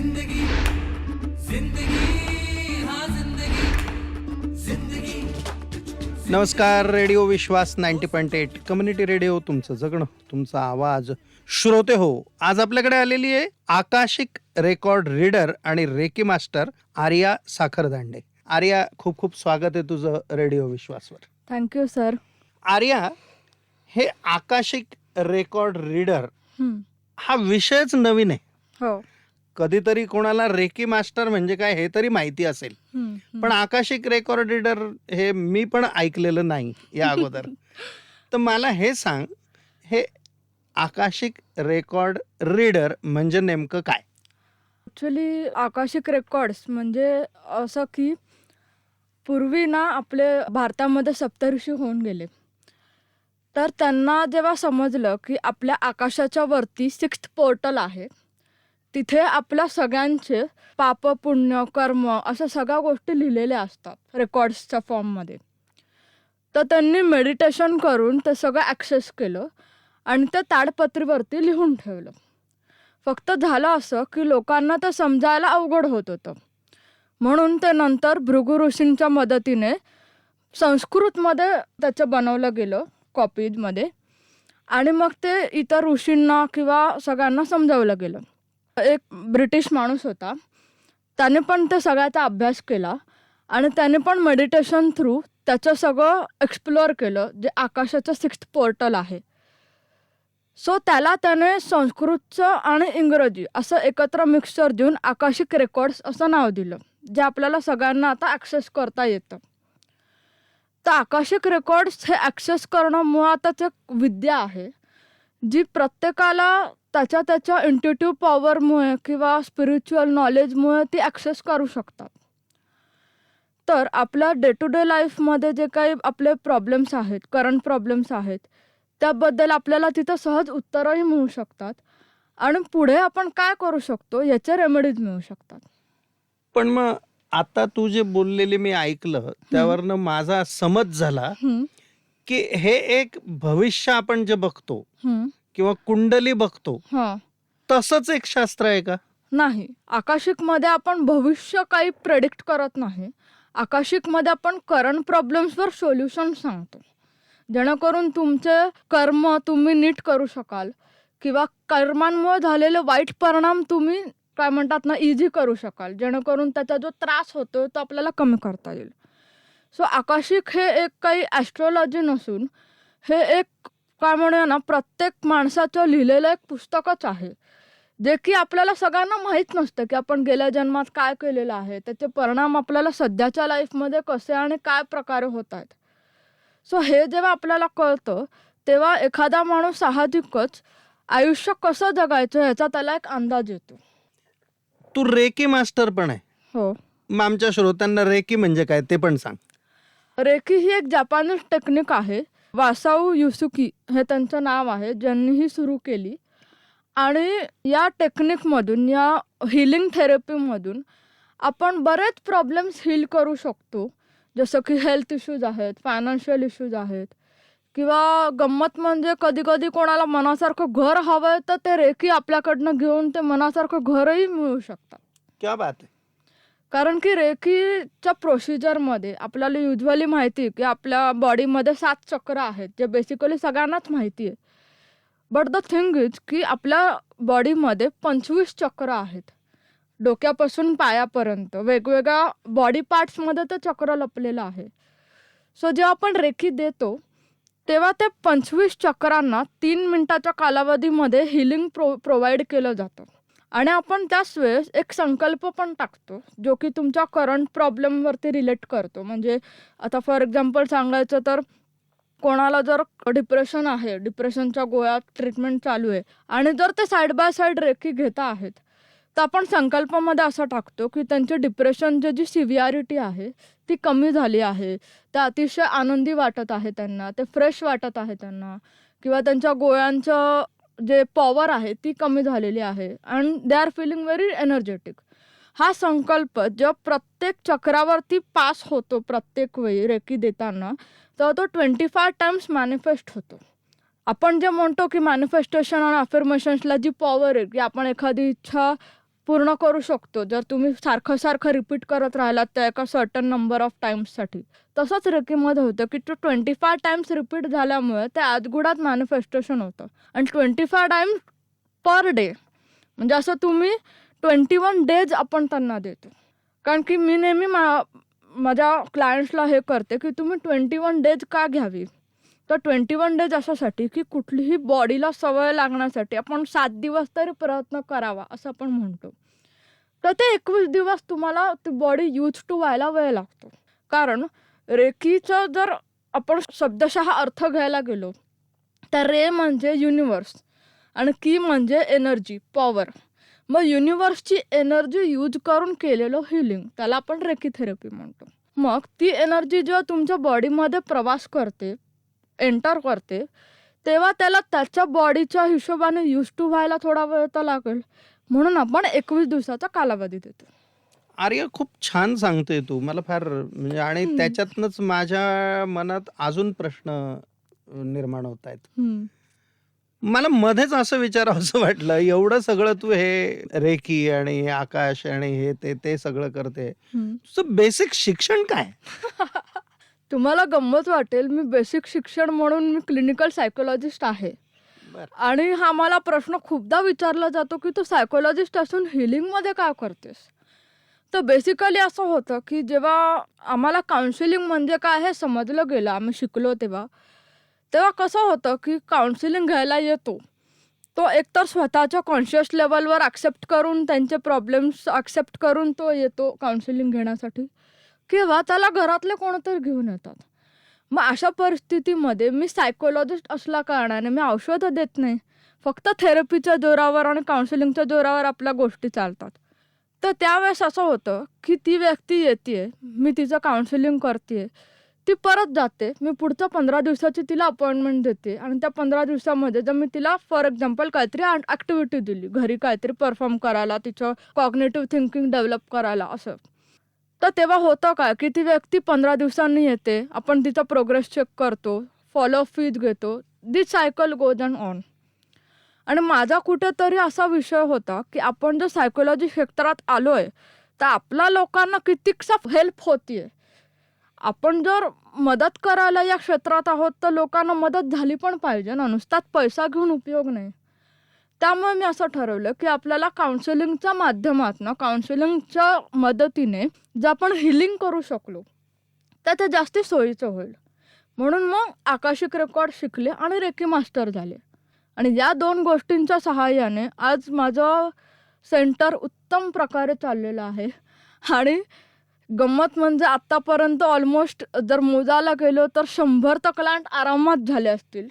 जिंदगी जिंदगी हाँ जिंदगी जिंदगी. नमस्कार. रेडिओ विश्वास 90.8 कम्युनिटी रेडिओ, तुमचं जगणं तुमचा आवाज. श्रोते हो, आज आपल्याकडे आलेली आहे आकाशिक रेकॉर्ड रीडर आणि रेकी मास्टर आर्या साखरदांडे. आर्या, खूप खूप स्वागत आहे तुझं रेडिओ विश्वासवर. Thank you sir. आर्या, हे आकाशिक रेकॉर्ड रीडर हा विषयच नवीन आहे. हो. कधीतरी कोणाला रेकी मास्टर म्हणजे काय हे तरी माहिती असेल, पण आकाशिक रेकॉर्ड रीडर हे मी पण ऐकलेलं नाही या अगोदर. तर मला हे सांग, हे आकाशिक रेकॉर्ड रीडर म्हणजे नेमकं काय? ॲक्च्युली आकाशिक रेकॉर्ड्स म्हणजे असं की पूर्वी ना आपले भारतामध्ये सप्तऋषी होऊन गेले, तर त्यांना जेव्हा समजलं की आपल्या आकाशाच्या वरती 6th पोर्टल आहे, तिथे आपल्या सगळ्यांचे पाप पुण्य कर्म अशा सगळ्या गोष्टी लिहिलेल्या असतात रेकॉर्ड्सच्या फॉर्ममध्ये. तर त्यांनी मेडिटेशन करून ते सगळं ॲक्सेस केलं आणि ते ताडपत्रीवरती लिहून ठेवलं. फक्त झालं असं की लोकांना ते समजायला अवघड होत होतं, म्हणून ते नंतर भृगु ऋषींच्या मदतीने संस्कृतमध्ये त्याचं बनवलं गेलं कॉपीजमध्ये, आणि मग ते इतर ऋषींना किंवा सगळ्यांना समजावलं गेलं. एक ब्रिटिश माणूस होता, त्याने पण ते सगळ्याचा अभ्यास केला आणि त्याने पण मेडिटेशन थ्रू त्याचं सगळं एक्सप्लोअर केलं जे आकाशाचं 6th पोर्टल आहे. सो त्याने संस्कृतचं आणि इंग्रजी असं एकत्र मिक्सचर देऊन आकाशिक रेकॉर्ड्स असं नाव दिलं, जे आपल्याला सगळ्यांना आता ॲक्सेस करता येतं. तर आकाशिक रेकॉर्ड्स हे ॲक्सेस करणं मुळातच एक विद्या आहे, जी प्रत्येकाला त्याच्या इंट्युटिव्ह पॉवरमुळे किंवा स्पिरिच्युअल नॉलेजमुळे ती ॲक्सेस करू शकतात. तर आपल्या डे टू डे लाईफमध्ये जे काही आपले प्रॉब्लेम्स आहेत, करंट प्रॉब्लेम्स आहेत, त्याबद्दल आपल्याला तिथं सहज उत्तरंही मिळू शकतात आणि पुढे आपण काय करू शकतो याचे रेमेडीज मिळू शकतात. पण मग आता तू जे बोललेली मी ऐकलं, त्यावरनं माझा समज झाला की हे एक भविष्य आपण जे बघतो किंवा कुंडली बघतो तसंच एक शास्त्र आहे का? नाही. आकाशिकमध्ये आपण भविष्य काही प्रेडिक्ट करत नाही. आकाशिकमध्ये आपण करंट प्रॉब्लेम्सवर सोल्युशन सांगतो, जेणेकरून तुमचे कर्म तुम्ही नीट करू शकाल किंवा कर्मांमुळे झालेले वाईट परिणाम तुम्ही काय म्हणतात ना इझी करू शकाल, जेणेकरून त्याचा जो त्रास होतो तो आपल्याला कमी करता येईल. सो आकाशिक हे एक काही ॲस्ट्रॉलॉजी नसून हे एक काय म्हणूया ना प्रत्येक माणसाचं लिहिलेलं एक पुस्तकच आहे, जे की आपल्याला सगळ्यांना माहीत नसतं की आपण गेल्या जन्मात काय केलेलं आहे, त्याचे परिणाम आपल्याला सध्याच्या लाईफमध्ये कसे आणि काय प्रकारे होत आहेत. सो हे जेव्हा आपल्याला कळतं तेव्हा एखादा माणूस साहजिकच आयुष्य कसं जगायचं ह्याचा त्याला एक अंदाज येतो. तू रेकी मास्टर पण आहे. हो. मग आमच्या श्रोत्यांना रेकी म्हणजे काय ते पण सांग. रेकी ही एक जपानीज टेक्निक आहे. वासाऊ युसुकी हे त्यांचं नाव आहे, ज्यांनी ही सुरू केली. आणि या टेक्निकमधून, या हिलिंग थेरपीमधून आपण बरेच प्रॉब्लेम्स हील करू शकतो, जसं की हेल्थ इश्यूज आहेत, फायनान्शियल इश्यूज आहेत, किंवा गंमत म्हणजे कधी कधी कोणाला मनासारखं घर हवं आहे तर ते रेकी आपल्याकडनं घेऊन ते मनासारखं घरही मिळू शकतात. क्या बात आहे. कारण की रेकीच्या प्रोसिजरमध्ये आपल्याला युजली माहिती आहे की आपल्या बॉडीमध्ये 7 चक्र आहेत, जे बेसिकली सगळ्यांनाच माहिती आहे. बट द थिंग इज की आपल्या बॉडीमध्ये 25 चक्र आहेत, डोक्यापासून पायापर्यंत वेगवेगळ्या बॉडी पार्ट्समध्ये ते चक्र लपलेलं आहे. सो जेव्हा आपण रेकी देतो तेव्हा ते 25 चक्रांना 3 मिनिटाच्या कालावधीमध्ये हिलिंग प्रोव्हाइड केलं जातं. आणि आपण त्याच वेळेस एक संकल्प पण टाकतो, जो की तुमच्या करंट प्रॉब्लेमवरती रिलेट करतो. म्हणजे आता फॉर एक्झाम्पल सांगायचं तर कोणाला जर डिप्रेशन आहे, डिप्रेशनच्या गोळ्या ट्रीटमेंट चालू आहे आणि जर ते साईड बाय साईड रेकी घेता आहेत, तर आपण संकल्पामध्ये असं टाकतो की त्यांचे डिप्रेशनची जी सिव्हिअरिटी आहे ती कमी झाली आहे, ते अतिशय आनंदी वाटत आहे त्यांना, ते फ्रेश वाटत आहे त्यांना, किंवा त्यांच्या गोळ्यांचं जे पॉवर आहे ती कमी झालेली आहे and they are feeling very energetic. हा संकल्प जेव्हा प्रत्येक चक्रावरती पास होतो प्रत्येक वेळी रेकी देताना, तर तो 25 टाइम्स मॅनिफेस्ट होतो. आपण जे म्हणतो की मॅनिफेस्टेशन आणि अफर्मेशन्सला जी पॉवर आहे की आपण एखादी इच्छा पूर्ण करू शकतो जर तुम्ही सारखं सारखं रिपीट करत राहिलात त्या एका सर्टन नंबर ऑफ टाइम्ससाठी. तसंच रेकीमध्ये होतं की 25 टाइम्स रिपीट झाल्यामुळे ते आजगुडात मॅनिफेस्टेशन होतं आणि 25 टाइम्स पर डे म्हणजे असं तुम्ही 21 डेज आपण त्यांना देतो. कारण की मी नेहमी माझ्या क्लायंट्सला हे करते की तुम्ही 21 डेज का घ्यावी. तर 21 डेज अशासाठी की कुठलीही बॉडीला सवय लागण्यासाठी आपण 7 दिवस तरी प्रयत्न करावा असं आपण म्हणतो. तर ते 21 दिवस तुम्हाला ती बॉडी यूज टू व्हायला वेळ लागतो. कारण रेकीचा जर आपण शब्दशः अर्थ घ्यायला गेलो तर रे म्हणजे युनिवर्स आणि की म्हणजे एनर्जी, पॉवर. मग युनिवर्सची एनर्जी यूज करून केलेलं हिलिंग त्याला आपण रेकी थेरपी म्हणतो. मग ती एनर्जी जेव्हा तुमच्या बॉडीमध्ये प्रवास करते, एंटर करते, तेव्हा त्याला त्याच्या बॉडीच्या हिशोबाने यूज टू व्हायला थोडा वेळ तर लागेल. म्हणून आपण 21 दिवसाचा कालावधी देतो. आर्य खूप छान सांगते तू. मला फार म्हणजे आणि त्याच्यातनंच माझ्या मनात अजून प्रश्न निर्माण होत आहेत. मला मध्येच असं विचारावंसं वाटलं, एवढं सगळं तू हे रेकी आणि हे आकाश आणि हे ते सगळं करते, तुझं बेसिक शिक्षण काय? तुम्हाला गंमत वाटेल, मी बेसिक शिक्षण म्हणून मी क्लिनिकल सायकोलॉजिस्ट आहे. आणि हा मला प्रश्न खूपदा विचारला जातो की तू सायकोलॉजिस्ट असून हिलिंगमध्ये काय करतेस. तर बेसिकली असं होतं की जेव्हा आम्हाला काउन्सिलिंग म्हणजे काय हे समजलं गेलं, आम्ही शिकलो तेव्हा कसं होतं की काउन्सिलिंग घ्यायला येतो तो एकतर स्वतःच्या कॉन्शियस लेवलवर ॲक्सेप्ट करून त्यांचे प्रॉब्लेम्स ॲक्सेप्ट करून तो येतो काउन्सिलिंग घेण्यासाठी, किंवा त्याला घरातले कोणतरी घेऊन येतात. मग अशा परिस्थितीमध्ये मी सायकोलॉजिस्ट असल्या कारणाने मी औषधं देत नाही, फक्त थेरपीच्या जोरावर आणि काउन्सिलिंगच्या जोरावर आपल्या गोष्टी चालतात. तर त्यावेळेस असं होतं की ती व्यक्ती येते, मी तिचं काउन्सिलिंग करते, ती परत जाते, मी पुढच्या 15 दिवसाची तिला अपॉइंटमेंट देते आणि त्या 15 दिवसामध्ये जर मी तिला फॉर एक्झाम्पल काहीतरी ॲक्टिव्हिटी दिली, घरी काहीतरी परफॉर्म करायला, तिचं कॉग्नेटिव्ह थिंकिंग डेव्हलप करायला असं, तर तेव्हा होतं काय की ती व्यक्ती 15 दिवसांनी येते, आपण तिचा प्रोग्रेस चेक करतो, फॉलोअप फीज घेतो, दिस सायकल गोज अँड ऑन. आणि माझा कुठेतरी असा विषय होता की आपण जर सायकोलॉजी क्षेत्रात आलोय तर आपल्या लोकांना कितीकसा हेल्प होतीये. आपण जर मदत करायला या क्षेत्रात आहोत तर लोकांना मदत झाली पण पाहिजे ना, नुसताच पैसा घेऊन उपयोग नाही. त्यामुळे मी असं ठरवलं की आपल्याला काउन्सिलिंगच्या माध्यमातून, काउन्सिलिंगच्या मदतीने जर आपण हिलिंग करू शकलो तर ते जास्ती सोयीचं होईल. म्हणून मग आकाशिक रेकॉर्ड शिकले आणि रेकी मास्टर झाले. आणि या 2 गोष्टींच्या सहाय्याने आज माझं सेंटर उत्तम प्रकारे चाललेलं आहे. आणि गंमत म्हणजे आत्तापर्यंत ऑलमोस्ट जर मोजायला गेलो तर 100 तर क्लायंट आरामात झाले असतील.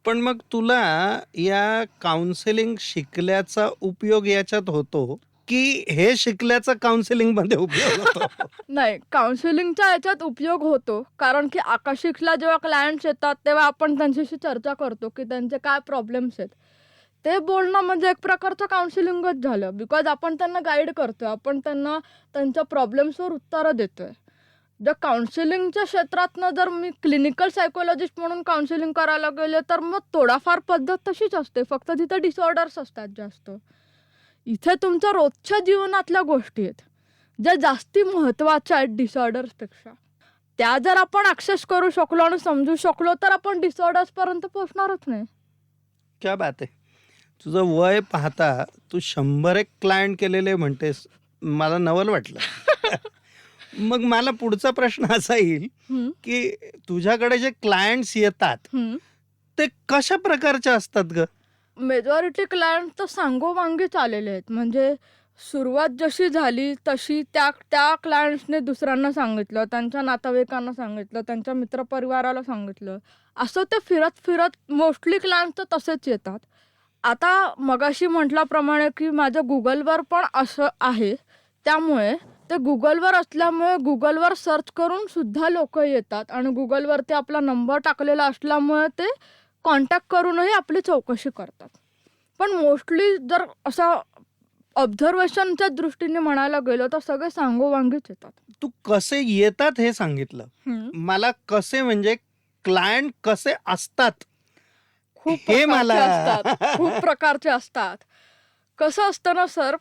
पण मग तुला या काउन्सिलिंग शिकल्याचा उपयोग याच्यात होतो की हे शिकल्याचा काउन्सिलिंग मध्ये उपयोग होतो? नाही, काउन्सिलिंगच्या याच्यात उपयोग होतो, कारण की आकाशिकला जेव्हा क्लायंट्स येतात तेव्हा आपण त्यांच्याशी चर्चा करतो की त्यांचे काय प्रॉब्लेम्स आहेत. ते बोलणं म्हणजे एक प्रकारचं काउन्सिलिंगच झालं, बिकॉज आपण त्यांना गाईड करतोय, आपण त्यांना त्यांच्या प्रॉब्लेम्सवर उत्तरं देतोय. जर काउन्सिलिंगच्या क्षेत्रातनं जर मी क्लिनिकल सायकोलॉजिस्ट म्हणून काउन्सिलिंग करायला गेले तर मग थोडाफार पद्धत तशीच असते, फक्त तिथे डिसऑर्डर्स असतात जास्त. इथे तुमच्या रोजच्या जीवनातल्या गोष्टी आहेत ज्या जास्ती महत्त्वाच्या आहेत डिसऑर्डर्सपेक्षा. त्या जर आपण ॲक्सेस करू शकलो आणि समजू शकलो तर आपण डिसऑर्डर्सपर्यंत पोहोचणारच नाही. क्या बात आहे. तुझं वय पाहता तू 100 क्लायंट केलेले म्हणतेस, मला नवल वाटलं. मग मला पुढचा प्रश्न असा येईल की तुझ्याकडे जे क्लायंट्स येतात ते कशा प्रकारचे असतात ग? मेजॉरिटी क्लायंट तर सांगोवांगीच आलेले आहेत. म्हणजे सुरुवात जशी झाली तशी त्या क्लायंट्सने दुसऱ्यांना सांगितलं, त्यांच्या नातेवाईकांना सांगितलं, त्यांच्या मित्रपरिवाराला सांगितलं, असं ते फिरत फिरत मोस्टली क्लायंट तर तसेच येतात. आता मगाशी म्हटल्याप्रमाणे की माझं गुगलवर पण असं आहे, त्यामुळे ते गुगलवर असल्यामुळे गुगलवर सर्च करून सुद्धा लोक येतात आणि गुगलवरती आपला नंबर टाकलेला असल्यामुळे ते कॉन्टॅक्ट करूनही आपली चौकशी करतात. पण मोस्टली जर असं ऑब्झर्वेशनच्या दृष्टीने म्हणायला गेलो तर सगळे सांगोवांगीच येतात. तू कसे येतात हे सांगितलं, मला कसे म्हणजे क्लायंट कसे असतात खूप हे मला प्रकारचे असतात. कसं असतं ना सर,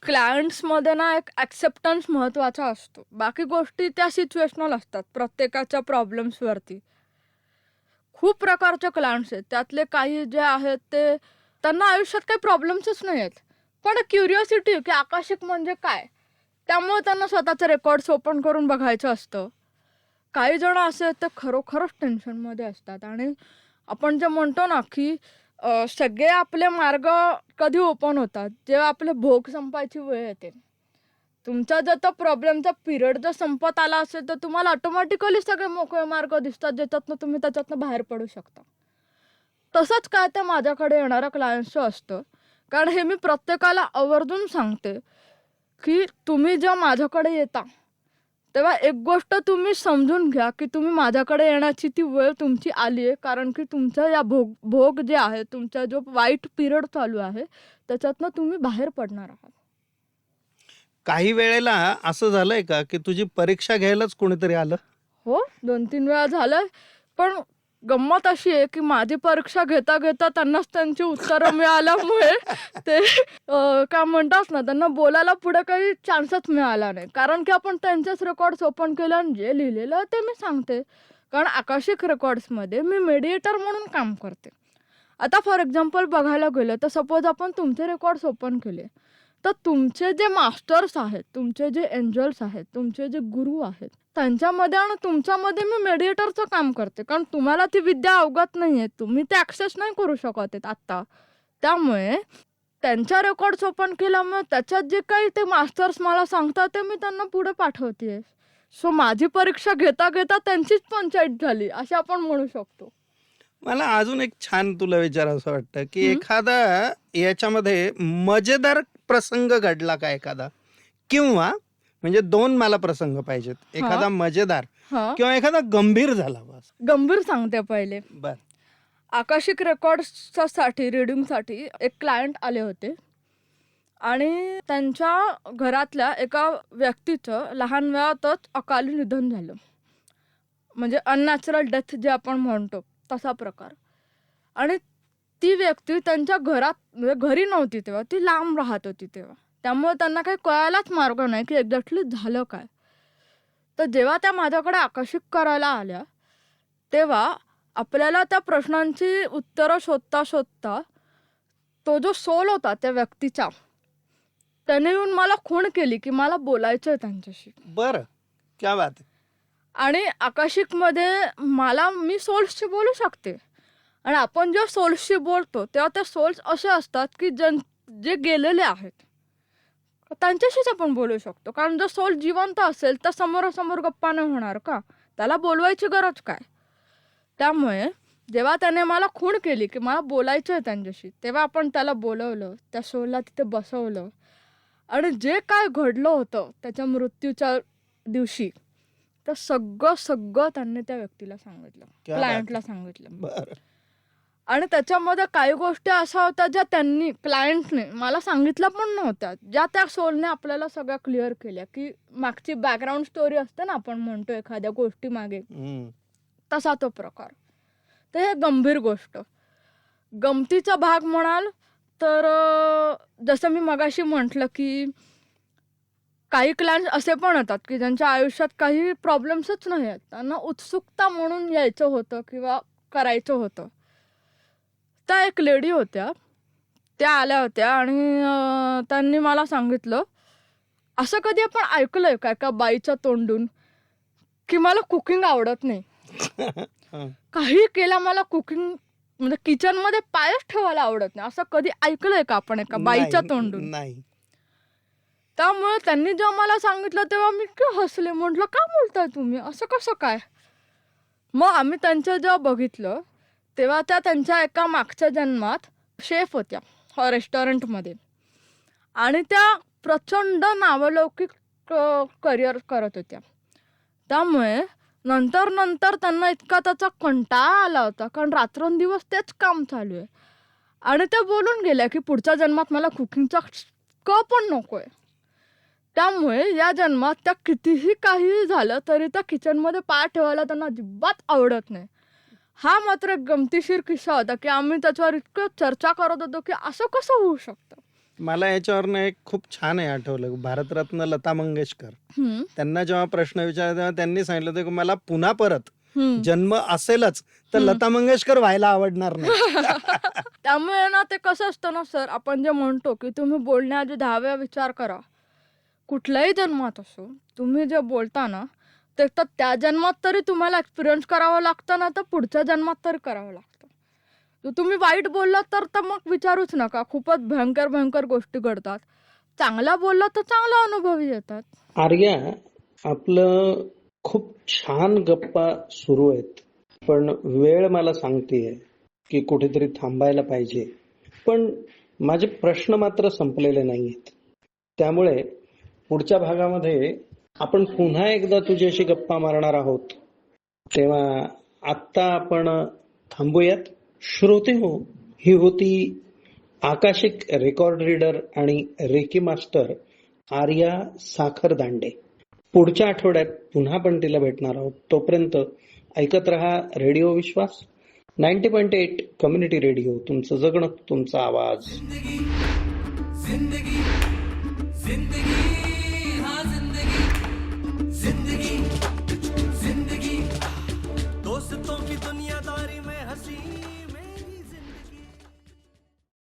क्लायंट्समध्ये ना एक ॲक्सेप्टन्स महत्त्वाचा असतो. बाकी गोष्टी त्या सिच्युएशनल असतात प्रत्येकाच्या प्रॉब्लेम्सवरती. खूप प्रकारचे क्लायंट्स आहेत. त्यातले काही जे आहेत ते त्यांना आयुष्यात काही प्रॉब्लेम्सच नाही आहेत. पण क्युरिओसिटी की आकाशिक म्हणजे काय? त्यामुळे त्यांना स्वतःचे रेकॉर्ड्स ओपन करून बघायचं असतं. काही जण असे आहेत ते खरोखरच टेन्शनमध्ये असतात आणि आपण जे म्हणतो ना की सगळे आपले मार्ग कधी ओपन होतात जेव्हा आपले भोग संपायची वेळ येते. तुमचा जर तो प्रॉब्लेमचा पिरियड जर संपत आला असेल तर तुम्हाला ऑटोमॅटिकली सगळे मोकळे मार्ग दिसतात ज्याच्यातनं तुम्ही त्याच्यातनं बाहेर पडू शकता. तसंच काय ते माझ्याकडे येणाऱ्या क्लायंट्सचं असतं. कारण हे मी प्रत्येकाला आवर्जून सांगते की तुम्ही जेव्हा माझ्याकडे येता तेव्हा एक गोष्ट तुम्ही समजून घ्या की तुम्ही माझ्याकडे येण्याची ती वेळ तुमची आली आहे. कारण की तुमचं या भोग जे आहे, तुमचा जो वाईट पिरियड चालू आहे त्याच्यातनं तुम्ही बाहेर पडणार आहात. काही वेळेला असं झालंय का की तुझी परीक्षा घ्यायलाच कोणीतरी आलं? हो, 2-3 वेळा झालंय. पण गंमत अशी आहे की माझी परीक्षा घेता घेता त्यांनाच त्यांची उत्तरं मिळाल्यामुळे ते काय म्हणतात ना, त्यांना बोलायला पुढे काही चान्सच मिळाला नाही. कारण की आपण त्यांचेच रेकॉर्ड्स ओपन केले आणि जे लिहिलेलं आहे ते मी सांगते. कारण आकाशिक रेकॉर्ड्समध्ये मी मेडिएटर म्हणून काम करते. आता फॉर एक्झाम्पल बघायला गेलं तर सपोज आपण तुमचे रेकॉर्ड्स ओपन केले तर तुमचे जे मास्टर्स आहेत, तुमचे जे एंजल्स आहेत, तुमचे जे गुरु आहेत, त्यांच्यामध्ये आणि तुमच्यामध्ये मी मेडिएटरचं काम करते. कारण तुम्हाला ती विद्या अवगत नाही आहे, तुम्ही ते ॲक्सेस नाही करू शकत आहेत आत्ता. त्यामुळे त्यांच्या रेकॉर्ड्स ओपन केल्यामुळे त्याच्यात जे काही ते मास्टर्स मला सांगतात ते मी त्यांना पुढे पाठवते. सो माझी परीक्षा घेता घेता त्यांचीच पंचायत झाली असे आपण म्हणू शकतो. मला अजून एक छान तुला विचारावंसं वाटतं की एखादा याच्यामध्ये मजेदार प्रसंग घडला का एखादा? किंवा म्हणजे 2 मला प्रसंग पाहिजेत. एखादा मजेदार हां, किंवा एखादा गंभीर झाला बस. गंभीर सांगते पहिले. बर. आकाशिक रेकॉर्ड्ससाठी रीडिंगसाठी एक क्लायंट आले होते आणि त्यांच्या घरातल्या एका व्यक्तीचं लहान वयातच अकाली निधन झालं. म्हणजे अननॅचरल डेथ जे आपण म्हणतो तसा प्रकार. आणि ती व्यक्ती त्यांच्या घरात म्हणजे घरी नव्हती तेव्हा, ती लांब राहत होती तेव्हा. त्यामुळे त्यांना काही कळायलाच मार्ग नाही की एक्झॅक्टली झालं काय. तर जेव्हा त्या माझ्याकडे आकाशिक करायला आल्या तेव्हा आपल्याला त्या प्रश्नांची उत्तरं शोधता शोधता तो जो सोल होता त्या व्यक्तीचा त्याने येऊन मला खूण केली की मला बोलायचं आहे त्यांच्याशी. बर, क्या बात आहे. आणि आकाशिकमध्ये मी सोल्सशी बोलू शकते. आणि आपण जेव्हा सोल्सशी बोलतो तेव्हा ते सोल्स असे असतात की जे गेलेले आहेत त्यांच्याशीच आपण बोलू शकतो. कारण जर सोल जिवंत असेल तर समोरासमोर गप्पा नाही होणार का? त्याला बोलवायची गरज काय? त्यामुळे जेव्हा त्याने मला खूण केली की मला बोलायचं आहे त्यांच्याशी तेव्हा आपण त्याला बोलवलं, त्या सोलला तिथे बसवलं आणि जे काय घडलं होतं त्याच्या मृत्यूच्या दिवशी तर सगळं त्यांनी त्या व्यक्तीला सांगितलं, क्या बात क्लायंटला सांगितलं. बर. आणि त्याच्यामध्ये काही गोष्टी अशा होत्या ज्या क्लायंटने मला सांगितल्या पण नव्हत्या, ज्या त्या सोलने आपल्याला सगळ्या क्लिअर केल्या की मागची बॅकग्राऊंड स्टोरी असते ना, आपण म्हणतो एखाद्या गोष्टी मागे, तसा तो प्रकार. तर हे गंभीर गोष्ट. गमतीचा भाग म्हणाल तर जसं मी मगाशी म्हटलं की काही क्लायंट्स असे पण येतात की ज्यांच्या आयुष्यात काही प्रॉब्लेम्सच नाही आहेत, त्यांना उत्सुकता म्हणून यायचं होतं किंवा करायचं होतं. त्या एक लेडी होत्या, त्या आल्या होत्या आणि त्यांनी मला सांगितलं, असं कधी आपण ऐकलंय का एका बाईच्या तोंडून की मला कुकिंग आवडत नाही, काही केलं मला कुकिंग म्हणजे किचनमध्ये पायच ठेवायला आवडत नाही, असं कधी ऐकलंय का आपण एका बाईच्या तोंडून? नाही. त्यामुळे त्यांनी जेव्हा मला सांगितलं तेव्हा मी हसले. म्हटलं का बोलताय तुम्ही, असं कसं काय? मग आम्ही त्यांचं जेव्हा बघितलं तेव्हा त्या त्यांच्या एका मागच्या जन्मात शेफ होत्या रेस्टॉरंटमध्ये आणि त्या प्रचंड नावलौकिक करिअर करत होत्या. त्यामुळे नंतर त्यांना इतका त्याचा कंटाळा आला होता कारण रात्रंदिवस तेच काम चालू आहे आणि त्या बोलून गेल्या की पुढच्या जन्मात मला कुकिंगचा पण नको आहे. त्यामुळे या जन्मात त्या कितीही काही झालं तरी त्या किचनमध्ये पाय ठेवायला त्यांना अजिबात आवडत नाही. हा मात्र एक गमतीशीर किस्सा होता की आम्ही त्याच्यावर इतकं चर्चा करत होतो की असं कसं होऊ शकतं. मला याच्यावरनं एक खूप छान आहे आठवलं, भारतरत्न लता मंगेशकर. हम्म, त्यांना जेव्हा प्रश्न विचारला तेव्हा त्यांनी सांगितलं होतं की मला पुन्हा परत हम्म. जन्म असेलच तर लता मंगेशकर व्हायला आवडणार नाही. त्यामुळे ना ते कसं असतं ना सर, आपण जे म्हणतो की तुम्ही बोलण्याआधी 10 वेळा विचार करा. कुठल्याही जन्मात असो तुम्ही जे बोलता ना ते तर त्या जन्मात तरी तुम्हाला एक्सपिरियन्स करावं लागतं ना, तर पुढच्या जन्मात तरी करावं लागतं. तर तुम्ही वाईट बोललात तर मग विचारूच नका, खूपच भयंकर भयंकर गोष्टी घडतात. चांगला बोलला तर चांगला अनुभवी येतात. आर्या, आपलं खूप छान गप्पा सुरू आहेत, पण वेळ मला सांगतेय की कुठेतरी थांबायला पाहिजे. पण माझे प्रश्न मात्र संपलेले नाहीयेत. त्यामुळे पुढच्या भागामध्ये आपण पुन्हा एकदा तुझ्याशी गप्पा मारणार आहोत. तेव्हा आत्ता आपण थांबूयात. श्रोते हो, ही होती आकाशिक रेकॉर्ड रीडर आणि रेकी मास्टर आर्या साखरदांडे. पुढच्या आठवड्यात पुन्हा आपण तिला भेटणार आहोत. तोपर्यंत ऐकत रहा रेडिओ विश्वास 90.8 कम्युनिटी रेडिओ. तुमचं जगणं, तुमचा आवाज. जिंदगी जिंदगी जिंदगी हाँ जिंदगी जिंदगी